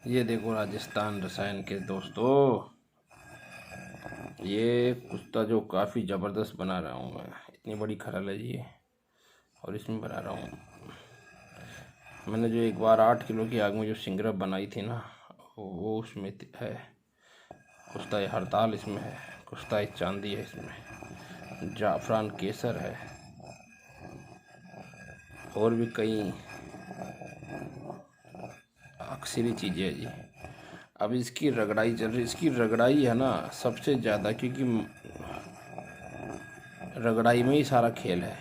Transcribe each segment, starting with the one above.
ये देखो राजस्थान रसायन के दोस्तों, ये कुत्ता जो काफ़ी ज़बरदस्त बना रहा हूँ मैं। इतनी बड़ी खरल है जी, और इसमें बना रहा हूँ। मैंने जो एक बार 8 किलो की आग में जो सिंगरप बनाई थी ना, वो उसमें है। कुश्ता हड़ताल इसमें है, कुश्ता चांदी है इसमें, जाफरान केसर है, और भी कई अक्सरी चीज़ें है जी। अब इसकी रगड़ाई चल रही, इसकी रगड़ाई है ना सबसे ज़्यादा, क्योंकि रगड़ाई में ही सारा खेल है।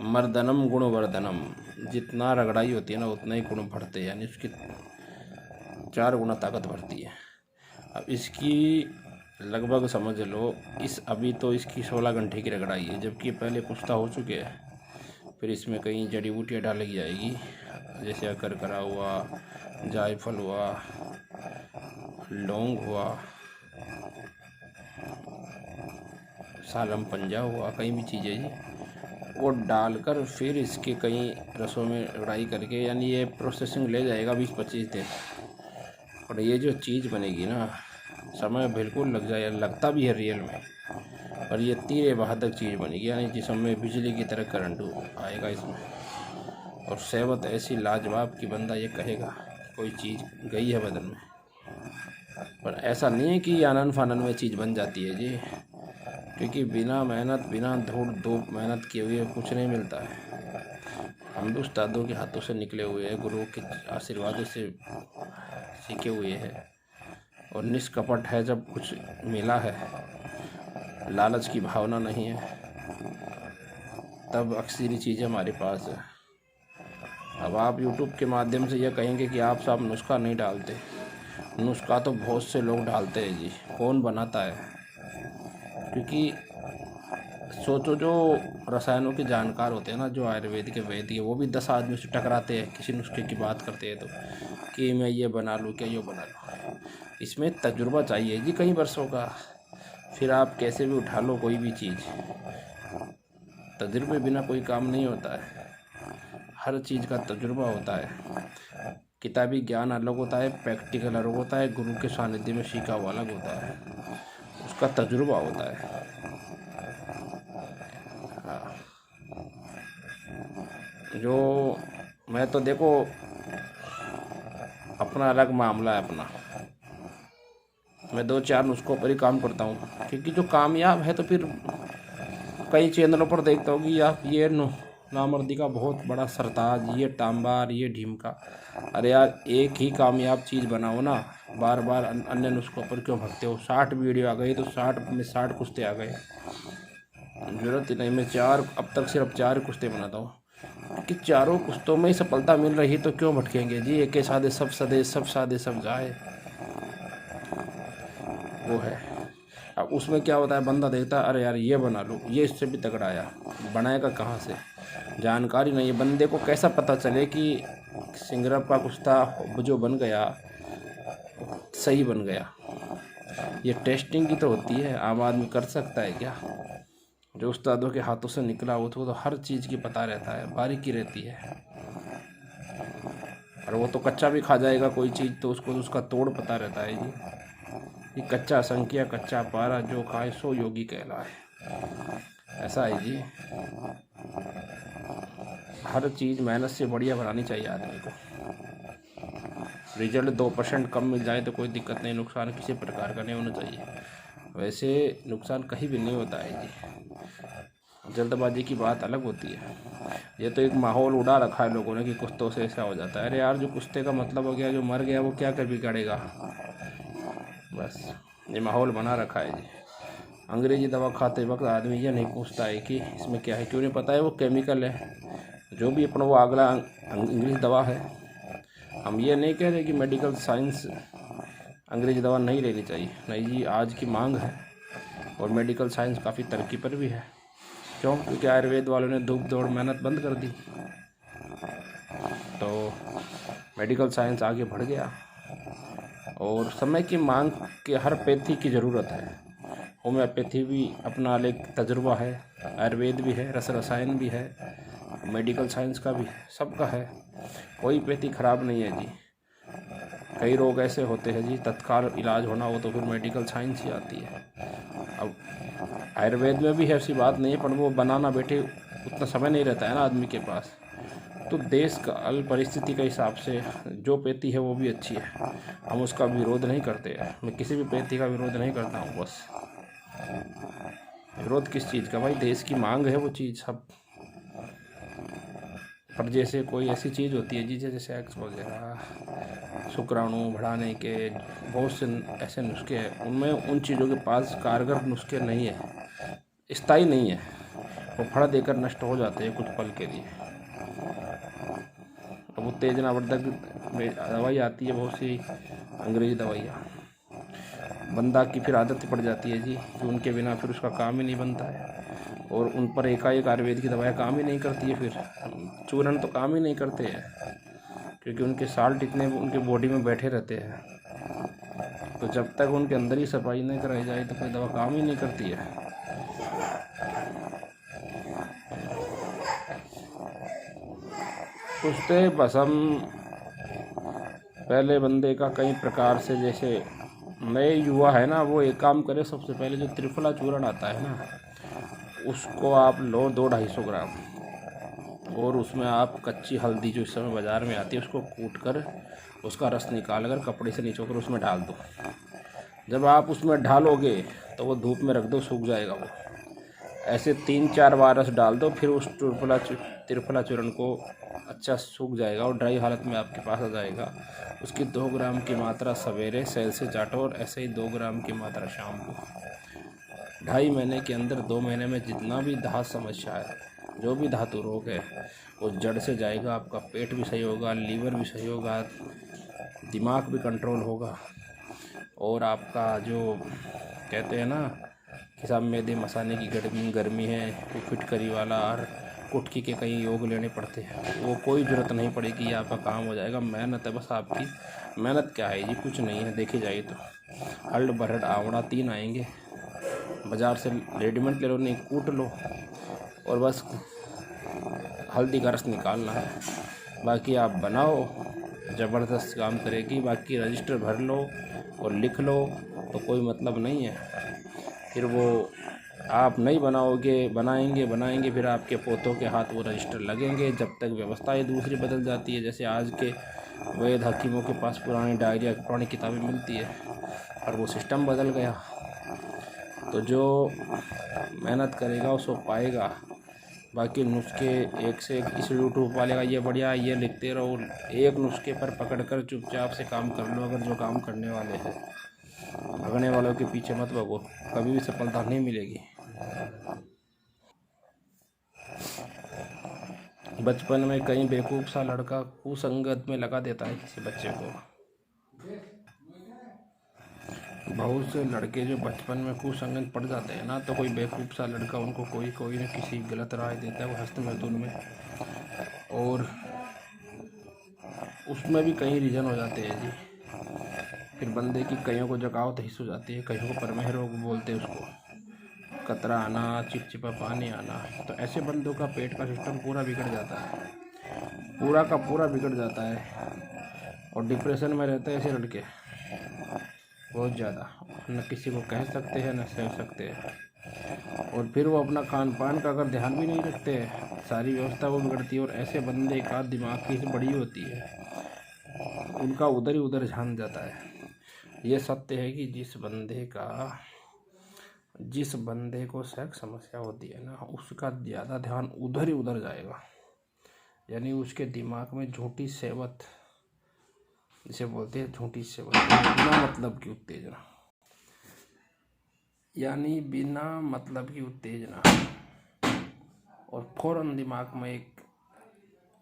मर्दनम गुणवर्धनम, जितना रगड़ाई होती है ना उतना ही गुण बढ़ते हैं, यानी उसकी 4 गुना ताकत बढ़ती है। अब इसकी लगभग समझ लो, अभी तो इसकी 16 घंटे की रगड़ाई है, जबकि पहले कुश्ता हो चुके हैं। फिर इसमें कई जड़ी बूटियाँ डाली जाएगी, जैसे अकरकरा हुआ, जायफल हुआ, लौंग हुआ, सालम पंजा हुआ, कई भी चीज़ें जी, वो डालकर फिर इसके कई रसों में रगड़ाई करके, यानी ये प्रोसेसिंग ले जाएगा 20-25 दिन। और ये जो चीज़ बनेगी ना, समय बिल्कुल लग जाए, लगता भी है रियल में, और ये तीरे बहादुर चीज़ बनेगी, यानी जिसमें बिजली की तरह करंट आएगा इसमें। और सेहत ऐसी लाजवाब कि बंदा ये कहेगा कोई चीज़ गई है बदन में। पर ऐसा नहीं है कि आनन फानन में चीज़ बन जाती है जी, क्योंकि बिना मेहनत, बिना धूड़ धूप मेहनत किए हुए कुछ नहीं मिलता है। हम भी उस्तादों के हाथों से निकले हुए हैं, गुरुओं के आशीर्वादों से सीखे हुए हैं, और निष्कपट है। जब कुछ मिला है, लालच की भावना नहीं है, तब अक्सरी चीज़ें हमारे पास है। अब आप YouTube के माध्यम से यह कहेंगे कि आप साहब नुस्खा नहीं डालते। नुस्खा तो बहुत से लोग डालते हैं जी, कौन बनाता है? क्योंकि सोचो, जो रसायनों के जानकार होते हैं ना, जो आयुर्वेद के वैद्य है, वो भी 10 आदमी से टकराते हैं किसी नुस्खे की बात करते हैं तो, कि मैं ये बना लूँ, क्या ये बना लूँ। इसमें तजुर्बा चाहिए जी कई वर्षों का। फिर आप कैसे भी उठा लो कोई भी चीज़, तजुर्बे बिना कोई काम नहीं होता है। हर चीज़ का तजुर्बा होता है। किताबी ज्ञान अलग होता है, प्रैक्टिकल अलग होता है, गुरु के सानिध्य में सीखा हुआ अलग होता है, उसका तजुर्बा होता है। हाँ, जो मैं तो देखो, अपना अलग मामला है अपना। मैं 2-4 नुस्खों पर ही काम करता हूँ, क्योंकि जो कामयाब है तो फिर कई चैनलों पर देखता हूँ कि यार ये नामर्दी का बहुत बड़ा सरताज, ये टांबार, ये ढीमका। अरे यार, एक ही कामयाब चीज़ बनाओ ना, बार बार अन्य नुस्खों पर क्यों भगते हो? 60 वीडियो आ गई तो 60 में 60 कुश्ते आ गए, जरूरत ही नहीं। मैं अब तक सिर्फ 4 कुश्ते बनाता हूँ, क्योंकि चारों कुश्तों में ही सफलता मिल रही तो क्यों भटकेंगे जी? एक सादे सब सदे, सब सादे सब जाए, वो है। अब उसमें क्या होता है, बंदा देखता है अरे यार ये बना लो, ये इससे भी तगड़ा आया, बनाएगा कहाँ से? जानकारी नहीं है बंदे को। कैसा पता चले कि सिंगरप का कुश्ता जो बन गया सही बन गया? ये टेस्टिंग की तो होती है, आम आदमी कर सकता है क्या? जो उस्तादों के हाथों से निकला वो तो हर चीज़ की पता रहता है, बारीकी रहती है। और वो तो कच्चा भी खा जाएगा कोई चीज़, तो उसको उसका तोड़ पता रहता है जी। ये कच्चा संख्या, कच्चा पारा, जो खाए सो योगी कहलाए, ऐसा है जी। हर चीज़ मेहनत से बढ़िया बनानी चाहिए आदमी को। रिजल्ट 2% कम मिल जाए तो कोई दिक्कत नहीं, नुकसान किसी प्रकार का नहीं होना चाहिए। वैसे नुकसान कहीं भी नहीं होता है जी, जल्दबाजी की बात अलग होती है। ये तो एक माहौल उड़ा रखा है लोगों ने कि कुश्तों से ऐसा हो जाता है। अरे यार, जो कुश्ते का मतलब हो गया, जो मर गया वो क्या कर बिगाड़ेगा? बस ये माहौल बना रखा है जी। अंग्रेजी दवा खाते वक्त आदमी ये नहीं पूछता है कि इसमें क्या है, क्यों नहीं पता है वो केमिकल है, जो भी अपना वो अगला इंग्लिश दवा है। हम ये नहीं कह रहे कि मेडिकल साइंस अंग्रेजी दवा नहीं लेनी चाहिए, नहीं जी, आज की मांग है, और मेडिकल साइंस काफ़ी तरक्की पर भी है। क्यों? क्योंकि आयुर्वेद वालों ने धूप दौड़ मेहनत बंद कर दी, तो मेडिकल साइंस आगे बढ़ गया। और समय की मांग के हर पैथी की ज़रूरत है। होम्योपैथी भी अपना अलग तजुर्बा है, आयुर्वेद भी है, रस रसायन भी है, मेडिकल साइंस का भी है, सबका है। कोई पैथी खराब नहीं है जी। कई रोग ऐसे होते हैं जी तत्काल इलाज होना हो तो फिर मेडिकल साइंस ही आती है। अब आयुर्वेद में भी ऐसी बात नहीं है, पर वो बनाना बेटे उतना समय नहीं रहता है ना आदमी के पास। तो देश काल परिस्थिति के हिसाब से जो पेथी है वो भी अच्छी है, हम उसका विरोध नहीं करते हैं। मैं किसी भी पेथी का विरोध नहीं करता हूँ, बस विरोध किस चीज़ का भाई, देश की मांग है वो चीज़ सब। पर जैसे कोई ऐसी चीज़ होती है जी जैसे सेक्स वगैरह, शुक्राणु बढ़ाने के बहुत से ऐसे नुस्खे हैं, उनमें उन चीज़ों के पास कारगर नुस्खे नहीं है, स्थायी नहीं है, वो फड़ा देकर नष्ट हो जाते हैं कुछ पल के लिए। अब वो तेजनावर्धक दवाई आती है बहुत सी अंग्रेजी दवाइयाँ, बंदा की फिर आदत पड़ जाती है जी कि उनके बिना फिर उसका काम ही नहीं बनता है, और उन पर एकाएक आयुर्वेद की दवाएं काम ही नहीं करती है, फिर चूर्ण तो काम ही नहीं करते हैं क्योंकि उनके साल्ट इतने उनके बॉडी में बैठे रहते हैं। तो जब तक उनके अंदर ही सफाई नहीं कराई जाए तो कोई दवा काम ही नहीं करती है। उससे बस हम पहले बंदे का कई प्रकार से, जैसे नए युवा है ना, वो एक काम करे, सबसे पहले जो त्रिफला चूर्ण आता है ना उसको आप लो 200-250 ग्राम, और उसमें आप कच्ची हल्दी जो इस समय बाज़ार में आती है उसको कूट कर उसका रस निकाल कर कपड़े से निचोड़ कर उसमें डाल दो। जब आप उसमें डालोगे तो वो धूप में रख दो, सूख जाएगा वो। ऐसे 3-4 बार रस डाल दो, फिर उस त्रिफला चूर्ण को अच्छा सूख जाएगा और ड्राई हालत में आपके पास आ जाएगा। उसकी 2 ग्राम की मात्रा सवेरे सेल से चाटो, और ऐसे ही 2 ग्राम की मात्रा शाम को। 2.5 महीने के अंदर, 2 महीने में जितना भी धात समस्या है, जो भी धातु रोग है वो जड़ से जाएगा। आपका पेट भी सही होगा, लीवर भी सही होगा, दिमाग भी कंट्रोल होगा, और आपका जो कहते हैं ना कि साहब मैदे मसाने की गर्मी है, वो फिटकरी वाला और कुटकी के कई योग लेने पड़ते हैं, वो कोई ज़रूरत नहीं पड़ेगी, ये आपका काम हो जाएगा। मेहनत है बस आपकी, मेहनत क्या है जी, कुछ नहीं है। देखी जाए तो हल्ड बरहड आवड़ा 3 आएंगे, बाज़ार से रेडीमेड ले लो, नहीं कूट लो, और बस हल्दी का रस निकालना है। बाकी आप बनाओ, ज़बरदस्त काम करेगी। बाकी रजिस्टर भर लो और लिख लो तो कोई मतलब नहीं है। फिर वो आप नहीं बनाएंगे फिर आपके पोतों के हाथ वो रजिस्टर लगेंगे, जब तक व्यवस्थाएं दूसरी बदल जाती है। जैसे आज के वैद्य हकीमों के पास पुरानी डायरिया, पुरानी किताबें मिलती है, और वो सिस्टम बदल गया। तो जो मेहनत करेगा उसको पाएगा। बाकी नुस्खे एक से एक, इस यूट्यूब वाले का ये बढ़िया, ये लिखते रहो, एक नुस्खे पर पकड़कर चुपचाप से काम कर लो। अगर जो काम करने वाले हैं, भगने वालों के पीछे मत भागो, कभी भी सफलता नहीं मिलेगी। बचपन में कहीं बेवकूफ़ सा लड़का कुसंगत में लगा देता है किसी बच्चे को। बहुत से लड़के जो बचपन में कुसंगत पड़ जाते हैं ना, तो कोई बेवकूफ़ सा लड़का उनको कोई न किसी गलत राय देता है, वो हस्त मैथुन में, और उसमें भी कई रीज़न हो जाते हैं जी। फिर बंदे की कईयों को जगावत हिस्स हो जाती है, कईयों को प्रमेह रोग बोलते हैं उसको, कतरा आना, चिपचिपा पानी आना। तो ऐसे बंदों का पेट का सिस्टम पूरा बिगड़ जाता है, पूरा का पूरा बिगड़ जाता है, और डिप्रेशन में रहते हैं ऐसे लड़के बहुत ज़्यादा, न किसी को कह सकते हैं न सह सकते हैं। और फिर वो अपना खान पान का अगर ध्यान भी नहीं रखते हैं, सारी व्यवस्था वो बिगड़ती है। और ऐसे बंदे का दिमाग की बड़ी होती है, उनका उधर ही उधर ध्यान जाता है। ये सत्य है कि जिस बंदे को सेक्स समस्या होती है ना, उसका ज़्यादा ध्यान उधर ही उधर जाएगा। यानी उसके दिमाग में झूठी सेवत, जिसे बोलते हैं झूठी सेवत, बिना मतलब की उत्तेजना, यानी बिना मतलब की उत्तेजना, और फौरन दिमाग में एक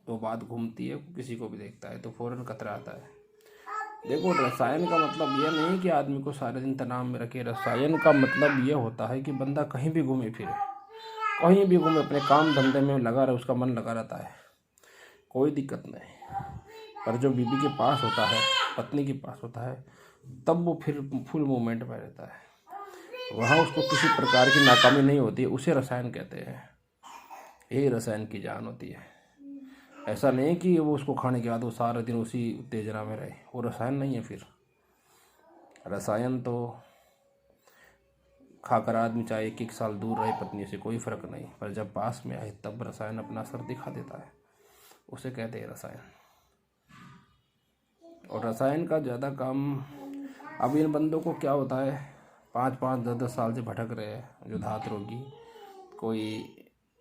दो बात घूमती है, किसी को भी देखता है तो फौरन कतरा आता है। देखो, रसायन का मतलब यह नहीं कि आदमी को सारे दिन तनाव में रखे। रसायन का मतलब यह होता है कि बंदा कहीं भी घूमे फिरे, कहीं भी घूमे, अपने काम धंधे में लगा रहे, उसका मन लगा रहता है, कोई दिक्कत नहीं। पर जो बीबी के पास होता है, पत्नी के पास होता है, तब वो फिर फुल मूवमेंट में रहता है, वहाँ उसको किसी प्रकार की नाकामी नहीं होती है। उसे रसायन कहते हैं, यही रसायन की जान होती है। ऐसा नहीं है कि वो उसको खाने के बाद वो सारा दिन उसी उत्तेजना में रहे, वो रसायन नहीं है। फिर रसायन तो खाकर आदमी चाहे 1-1 साल दूर रहे पत्नी से, कोई फ़र्क नहीं, पर जब पास में आए तब रसायन अपना असर दिखा देता है, उसे कहते हैं रसायन। और रसायन का ज़्यादा काम, अब इन बंदों को क्या होता है, 5-5, 10-10 साल से भटक रहे हैं, जो धात रोगी, कोई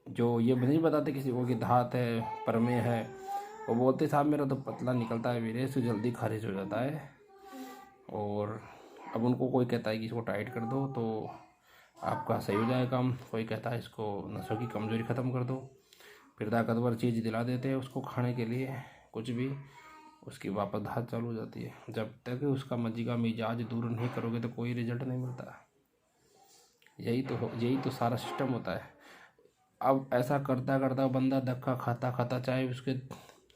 जो ये नहीं बताते किसी को कि धात है, प्रमेय है, वो बोलते साहब मेरा तो पतला निकलता है वीरे, इससे जल्दी खारिज हो जाता है। और अब उनको कोई कहता है कि इसको टाइट कर दो तो आपका सही हो जाएगा काम, कोई कहता है इसको नसों की कमज़ोरी ख़त्म कर दो, फिर ताकतवर चीज़ दिला देते हैं उसको खाने के लिए कुछ भी, उसकी वापस धात चालू हो जाती है। जब तक उसका मजी का मिजाज दूर नहीं करोगे तो कोई रिजल्ट नहीं मिलता। यही तो सारा सिस्टम होता है। अब ऐसा करता करता बंदा धक्का खाता खाता, चाहे उसके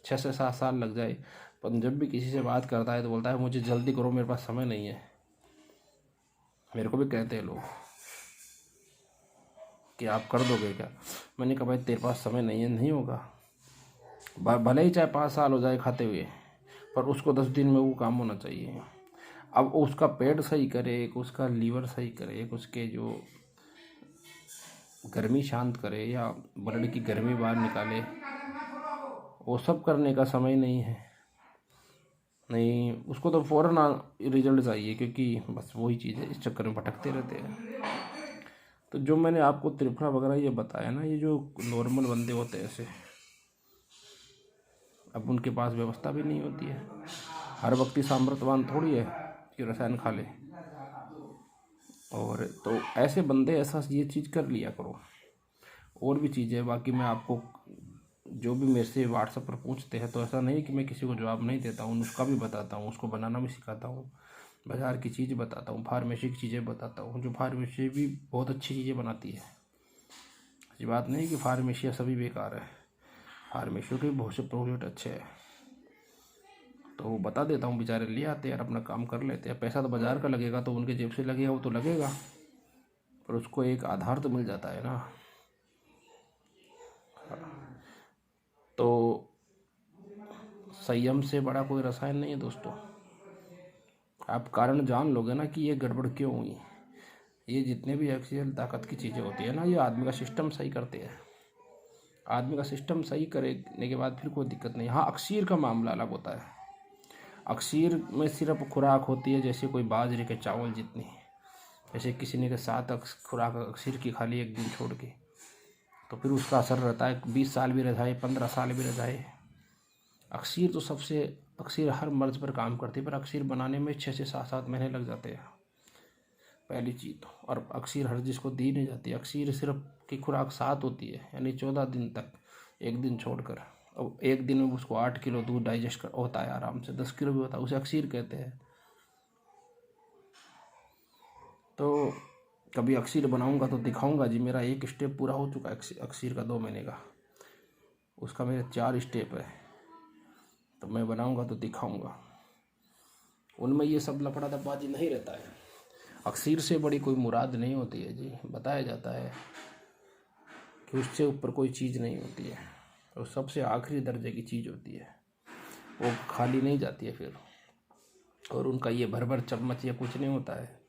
6 से 7 साल लग जाए, पर जब भी किसी से बात करता है तो बोलता है मुझे जल्दी करो, मेरे पास समय नहीं है। मेरे को भी कहते हैं लोग कि आप कर दोगे क्या, मैंने कहा भाई तेरे पास समय नहीं है, नहीं होगा। भले ही चाहे 5 साल हो जाए खाते हुए, पर उसको 10 दिन में वो काम होना चाहिए। अब उसका पेट सही करे, एक उसका लीवर सही करे, एक उसके जो गर्मी शांत करे या ब्लड की गर्मी बाहर निकाले, वो सब करने का समय नहीं है। नहीं, उसको तो फ़ौरन रिजल्ट चाहिए, क्योंकि बस वही चीज़ है, इस चक्कर में भटकते रहते हैं। तो जो मैंने आपको त्रिफला वगैरह ये बताया ना, ये जो नॉर्मल बंदे होते हैं ऐसे, अब उनके पास व्यवस्था भी नहीं होती है, हर वक्त ही सामर्थ्यवान थोड़ी है कि रसायन खा ले। और तो ऐसे बंदे ऐसा ये चीज़ कर लिया करो। और भी चीज़ें बाकी मैं आपको, जो भी मेरे से व्हाट्सएप पर पूछते हैं, तो ऐसा नहीं कि मैं किसी को जवाब नहीं देता हूँ, उसका भी बताता हूँ, उसको बनाना भी सिखाता हूँ, बाज़ार की चीज़ बताता हूँ, फार्मेसी की चीज़ें बताता हूँ, जो फार्मेसी भी बहुत अच्छी चीज़ें बनाती है। ये बात नहीं कि फार्मेसी सभी बेकार है, फार्मेसी के बहुत से प्रोडक्ट अच्छे हैं, तो वो बता देता हूँ, बेचारे ले आते हैं और अपना काम कर लेते हैं। पैसा तो बाज़ार का लगेगा, तो उनके जेब से लगेगा, वो तो लगेगा, पर उसको एक आधार तो मिल जाता है ना। तो संयम से बड़ा कोई रसायन नहीं है दोस्तों। आप कारण जान लोगे ना कि ये गड़बड़ क्यों हुई। ये जितने भी एक्सियल ताकत की चीज़ें होती है ना, ये आदमी का सिस्टम सही करते हैं। आदमी का सिस्टम सही करने के बाद फिर कोई दिक्कत नहीं। हाँ, अक्सीर का मामला अलग होता है। अक्सीर में सिर्फ खुराक होती है जैसे कोई बाजरे के चावल जितनी, जैसे किसी ने के 7 खुराक अक्सीर की खा ली एक दिन छोड़ के, तो फिर उसका असर रहता है, 20 साल भी रह जाए, 15 साल भी रह जाए। अक्सीर तो सबसे, अक्सीर हर मर्ज पर काम करती है, पर अक्सीर बनाने में 6 से 7 महीने लग जाते हैं, पहली चीज़ तो। और अक्सीर हर जिसको दी नहीं जाती, अक्सीर सिर्फ की खुराक 7 होती है, यानी 14 दिन तक, एक दिन छोड़कर। अब एक दिन में उसको 8 किलो दूध डाइजेस्ट होता है आराम से, 10 किलो भी होता है, उसे अक्सीर कहते हैं। तो कभी अक्सीर बनाऊंगा तो दिखाऊंगा जी। मेरा एक स्टेप पूरा हो चुका है अक्सीर का, 2 महीने का, उसका मेरे 4 स्टेप है, तो मैं बनाऊंगा तो दिखाऊंगा। उनमें ये सब लफड़ा दब्बाजी नहीं रहता है। अक्सीर से बड़ी कोई मुराद नहीं होती है जी। बताया जाता है कि उससे ऊपर कोई चीज़ नहीं होती है, वो सबसे आखिरी दर्जे की चीज़ होती है, वो खाली नहीं जाती है फिर। और उनका ये भर भर चम्मच या कुछ नहीं होता है,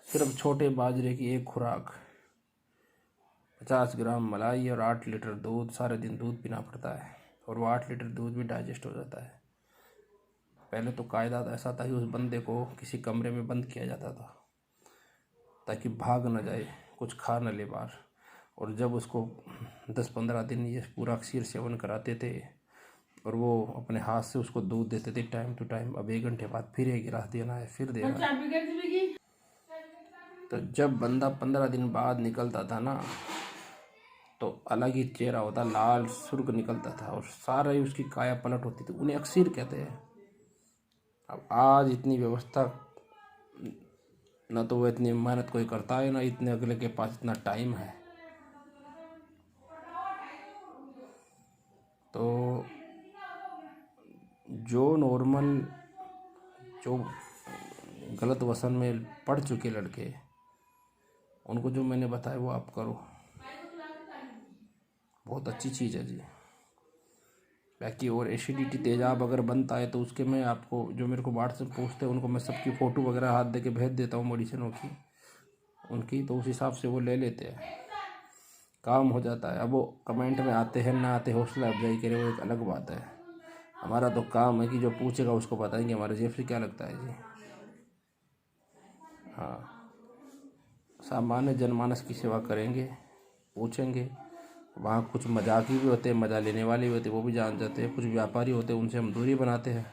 सिर्फ छोटे बाजरे की एक खुराक, 50 ग्राम मलाई और 8 लीटर दूध, सारे दिन दूध पीना पड़ता है, और वो 8 लीटर दूध भी डाइजेस्ट हो जाता है। पहले तो कायदा ऐसा था कि उस बंदे को किसी कमरे में बंद किया जाता था ताकि भाग न जाए, कुछ खा न ले बाहर। और जब उसको 10-15 दिन ये पूरा अक्सीर सेवन कराते थे, और वो अपने हाथ से उसको दूध देते थे टाइम टू टाइम, अब 1 घंटे बाद फिर 1 गिलास देना है, फिर देना है। तो जब बंदा 15 दिन बाद निकलता था ना, तो अलग ही चेहरा होता, लाल सुर्ख निकलता था, और सारा ही उसकी काया पलट होती थी। उन्हें अक्सीर कहते हैं। अब आज इतनी व्यवस्था न तो वो इतनी मेहनत कोई करता है, ना इतने अगले के पास इतना टाइम है। तो जो नॉर्मल, जो गलत वसन में पड़ चुके लड़के, उनको जो मैंने बताया वो आप करो, बहुत अच्छी चीज़ है जी। बाकी और एसिडिटी तेज़ाब अगर बनता है तो उसके मैं आपको जो मेरे को व्हाट्सएप पूछते हैं उनको मैं सबकी फ़ोटो वगैरह हाथ दे के भेज देता हूँ मेडिसिनों की उनकी, तो उस हिसाब से वो ले लेते हैं, काम हो जाता है। अब वो कमेंट में आते हैं ना आते, हौसला अफजाई करे, वो एक अलग बात है। हमारा तो काम है कि जो पूछेगा उसको बताएंगे हमारे जेब से क्या लगता है जी। हाँ, सामान्य जनमानस की सेवा करेंगे, पूछेंगे। वहाँ कुछ मजाकी भी होते हैं, मजा लेने वाले भी होते हैं, वो भी जान जाते हैं। कुछ व्यापारी होते हैं, उनसे हम दूरी बनाते हैं,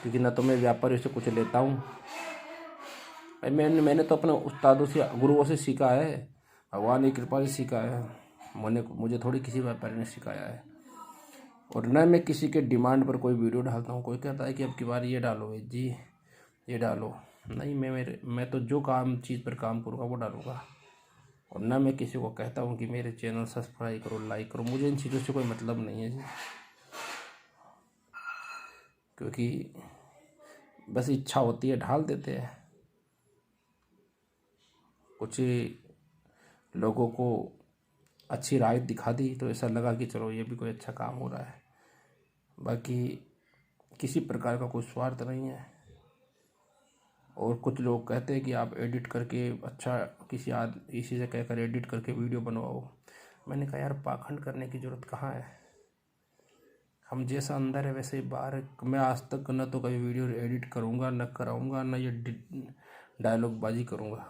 क्योंकि ना तो मैं व्यापारी से कुछ लेता हूँ। मैंने तो अपने उस्तादों से, गुरुओं से सीखा है, भगवान की कृपा से सीखा है। मुझे थोड़ी किसी व्यापारी ने सिखाया है। और न मैं किसी के डिमांड पर कोई वीडियो डालता हूँ। कोई कहता है कि अब की बार ये डालो जी, ये डालो, नहीं, मैं तो जो चीज़ पर काम करूँगा वो डालूँगा। और ना मैं किसी को कहता हूँ कि मेरे चैनल सब्सक्राइब करो, लाइक करो। मुझे इन चीज़ों से कोई मतलब नहीं है जी, क्योंकि बस इच्छा होती है, ढाल देते हैं। कुछ लोगों को अच्छी राय दिखा दी तो ऐसा लगा कि चलो ये भी कोई अच्छा काम हो रहा है। बाकी किसी प्रकार का कोई स्वार्थ नहीं है। और कुछ लोग कहते हैं कि आप एडिट करके अच्छा किसी से कहकर एडिट करके वीडियो बनवाओ। मैंने कहा यार, पाखंड करने की ज़रूरत कहाँ है। हम जैसा अंदर है वैसे ही बाहर है। मैं आज तक न तो कभी वीडियो एडिट करूँगा, न कराऊँगा, न ये डायलॉग बाजी करूँगा,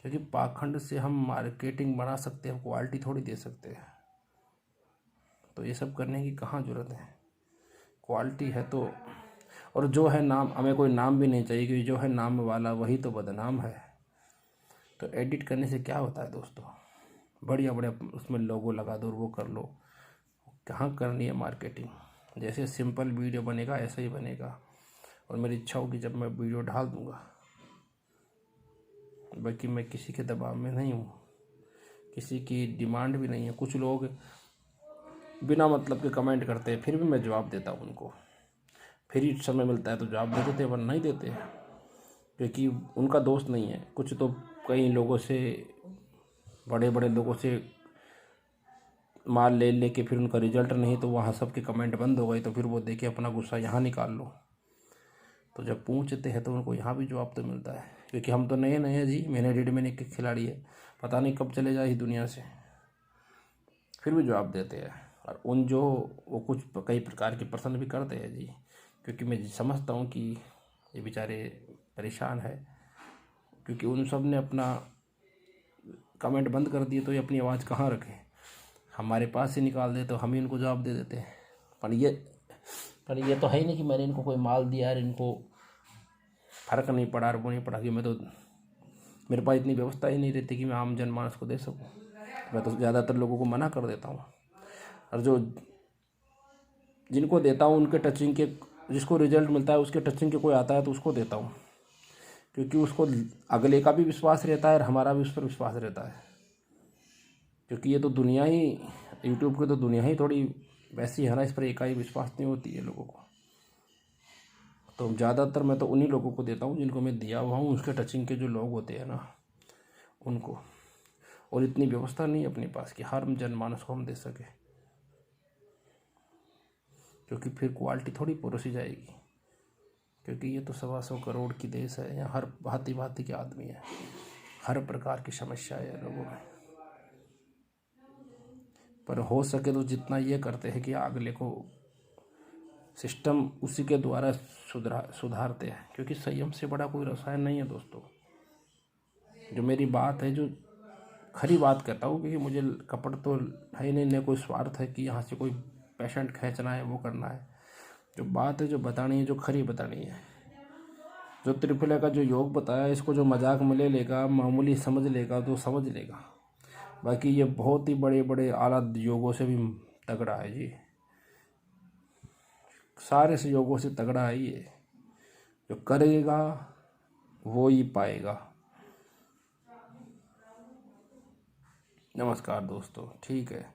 क्योंकि पाखंड से हम मार्केटिंग बना सकते हैं, क्वालिटी थोड़ी दे सकते हैं। तो ये सब करने की कहाँ ज़रूरत है। क्वालिटी है तो, और जो है नाम, हमें कोई नाम भी नहीं चाहिए, क्योंकि जो है नाम वाला वही तो बदनाम है। तो एडिट करने से क्या होता है दोस्तों, बढ़िया बढ़िया उसमें लोगो लगा दो और वो कर लो। कहाँ करनी है मार्केटिंग। जैसे सिंपल वीडियो बनेगा ऐसा ही बनेगा। और मेरी इच्छा होगी जब मैं वीडियो डाल दूँगा। बाकी मैं किसी के दबाव में नहीं हूँ, किसी की डिमांड भी नहीं है। कुछ लोग बिना मतलब के कमेंट करते हैं, फिर भी मैं जवाब देता हूँ उनको। फ्री समय मिलता है तो जवाब दे देते हैं, वरना नहीं देते, क्योंकि उनका दोस्त नहीं है। कुछ तो कई लोगों से, बड़े बड़े लोगों से माल ले लेके फिर उनका रिजल्ट नहीं, तो वहाँ सबके कमेंट बंद हो गए, तो फिर वो देखे अपना गुस्सा यहाँ निकाल लो। तो जब पूछते हैं तो उनको यहाँ भी जवाब तो मिलता है, क्योंकि हम तो नए नए हैं जी। महीने डेढ़ महीने के खिलाड़ी है, पता नहीं कब चले जाए इस दुनिया से, फिर भी जवाब देते हैं। और वो कुछ कई प्रकार के प्रश्न भी करते हैं जी, क्योंकि मैं समझता हूँ कि ये बेचारे परेशान है, क्योंकि उन सब ने अपना कमेंट बंद कर दिए, तो ये अपनी आवाज़ कहाँ रखें। हमारे पास से निकाल दे तो हम ही इनको जवाब दे देते हैं। पर ये तो है ही नहीं कि मैंने इनको कोई माल दिया है, इनको फ़र्क नहीं पड़ा और वो नहीं पड़ा, कि मेरे पास इतनी व्यवस्था ही नहीं रहती कि मैं आम जनमानस को दे सकूं। मैं तो ज़्यादातर लोगों को मना कर देता हूँ। और जिनको देता हूँ उनके टचिंग के, जिसको रिजल्ट मिलता है उसके टचिंग के कोई आता है तो उसको देता हूँ, क्योंकि उसको अगले का भी विश्वास रहता है और हमारा भी उस पर विश्वास रहता है। क्योंकि ये तो दुनिया ही, यूट्यूब की तो दुनिया ही थोड़ी वैसी है ना, इस पर एकाई विश्वास नहीं होती है लोगों को। तो ज़्यादातर मैं तो उन्हीं लोगों को देता हूँ जिनको मैं दिया हुआ हूँ, उसके टचिंग के जो लोग होते हैं ना उनको। और इतनी व्यवस्था नहीं है अपने पास कि हर जनमानस को हम दे सके, क्योंकि फिर क्वालिटी थोड़ी परोसी जाएगी। क्योंकि ये तो 125 करोड़ की देश है, यहाँ हर भांति भांति के आदमी है, हर प्रकार की समस्या है लोगों में। पर हो सके तो जितना ये करते हैं कि अगले को सिस्टम उसी के द्वारा सुधारते हैं, क्योंकि संयम से बड़ा कोई रसायन नहीं है दोस्तों। जो मेरी बात है, जो खरी बात कहता हूँ, क्योंकि मुझे कपट तो है ही नहीं, न कोई स्वार्थ है कि यहाँ से कोई पेशेंट खींचना है, वो करना है। जो बात है, जो बतानी है, जो खरी बतानी है। जो त्रिफला का जो योग बताया, इसको जो मजाक में ले लेगा, मामूली समझ लेगा तो समझ लेगा। बाकी ये बहुत ही बड़े बड़े आला योगों से भी तगड़ा है जी, सारे से योगों से तगड़ा है ये। जो करेगा वो ही पाएगा। नमस्कार दोस्तों, ठीक है।